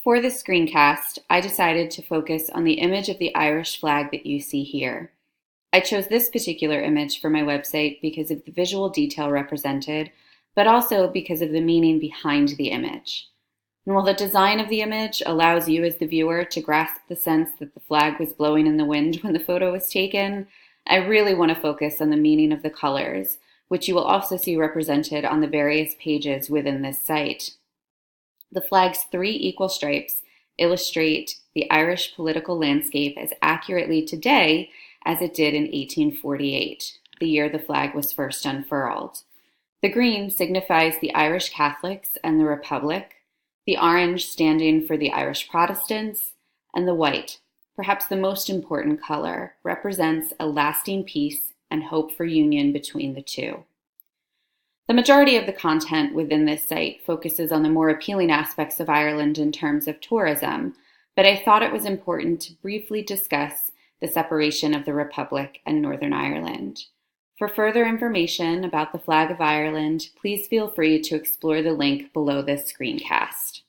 For this screencast, I decided to focus on the image of the Irish flag that you see here. I chose this particular image for my website because of the visual detail represented, but also because of the meaning behind the image. And while the design of the image allows you as the viewer to grasp the sense that the flag was blowing in the wind when the photo was taken, I really want to focus on the meaning of the colors, which you will also see represented on the various pages within this site. The flag's three equal stripes illustrate the Irish political landscape as accurately today as it did in 1848, the year the flag was first unfurled. The green signifies the Irish Catholics and the Republic, the orange standing for the Irish Protestants, and the white, perhaps the most important color, represents a lasting peace and hope for union between the two. The majority of the content within this site focuses on the more appealing aspects of Ireland in terms of tourism, but I thought it was important to briefly discuss the separation of the Republic and Northern Ireland. For further information about the flag of Ireland, please feel free to explore the link below this screencast.